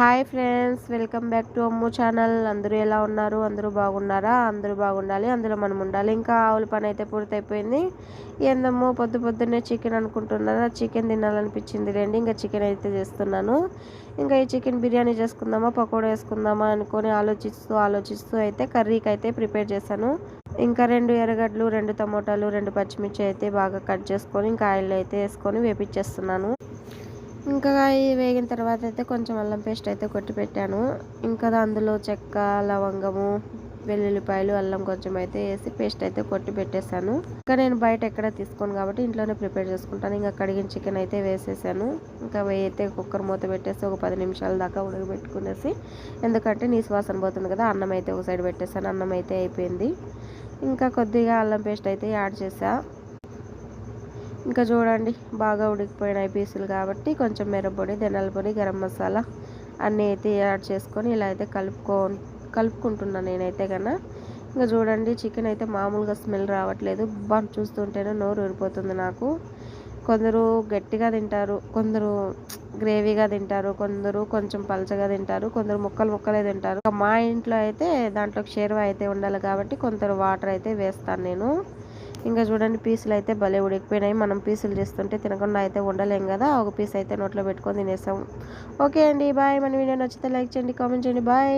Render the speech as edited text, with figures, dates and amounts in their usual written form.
Hi friends, welcome back to Ammu channel. అందరూ ఎలా ఉన్నారు? అందరూ బాగున్నారా? అందరూ బాగుండాలి, అందులో మనం ఉండాలి. ఇంకా ఆవుల పని అయితే పూర్తయిపోయింది. ఏందమ్మో పొద్దున్నే చికెన్ అనుకుంటున్నారా? చికెన్ తినాలనిపించింది రండి, ఇంకా చికెన్ అయితే చేస్తున్నాను. ఇంకా ఈ చికెన్ బిర్యానీ చేసుకుందామా, పకోడా వేసుకుందామా అనుకొని ఆలోచిస్తూ అయితే కర్రీకి అయితే ప్రిపేర్ చేశాను. ఇంకా 2 ఎర్రగడ్డలు, 2 టమోటాలు, 2 పచ్చిమిర్చి అయితే బాగా కట్ చేసుకొని ఇంకా ఆయిల్ అయితే వేసుకొని వేపించేస్తున్నాను. ఇంకా వేగిన తర్వాత అయితే కొంచెం అల్లం పేస్ట్ అయితే కొట్టి పెట్టాను. ఇంకా అందులో చెక్క, లవంగము, వెల్లుల్లిపాయలు, అల్లం కొంచెం అయితే వేసి పేస్ట్ అయితే కొట్టి పెట్టేశాను. ఇంకా నేను బయట ఎక్కడ తీసుకోను కాబట్టి ఇంట్లోనే ప్రిపేర్ చేసుకుంటాను. ఇంకా కడిగిన చికెన్ అయితే వేసేసాను. ఇంకా అయితే కుక్కర్ మూత పెట్టేసి ఒక 10 నిమిషాల దాకా ఉడకబెట్టుకునేసి, ఎందుకంటే నీసు వాసన పోతుంది కదా. అన్నం అయితే ఒక సైడ్ పెట్టేసాను. అన్నం అయితే అయిపోయింది. ఇంకా కొద్దిగా అల్లం పేస్ట్ అయితే యాడ్ చేసా. ఇంకా చూడండి, బాగా ఉడికిపోయినాయి పీసులు కాబట్టి కొంచెం మిరప్పొడి, ధనియాల పొడి, గరం మసాలా అన్నీ అయితే యాడ్ చేసుకొని ఇలా అయితే కలుపుకుంటున్నాను నేనైతే కన్నా. ఇంకా చూడండి, చికెన్ అయితే మామూలుగా స్మెల్ రావట్లేదు. చూస్తుంటేనే నోరు ఊరిపోతుంది నాకు. కొందరు గట్టిగా తింటారు, కొందరు గ్రేవీగా తింటారు, కొందరు కొంచెం పలచగా తింటారు, కొందరు ముక్కలే తింటారు. మా ఇంట్లో అయితే దాంట్లోకి షేర్వా అయితే ఉండాలి కాబట్టి కొందరు వాటర్ అయితే వేస్తాను నేను. ఇంకా చూడండి, పీసులు అయితే భలే ఉడికిపోయినాయి. మనం పీసులు చేస్తుంటే తినకుండా అయితే ఉండలేం కదా. ఒక పీస్ అయితే నోట్లో పెట్టుకొని తినేస్తాం. ఓకే అండి, బాయ్. మన వీడియో నచ్చితే లైక్ చేయండి, కామెంట్ చేయండి. బాయ్.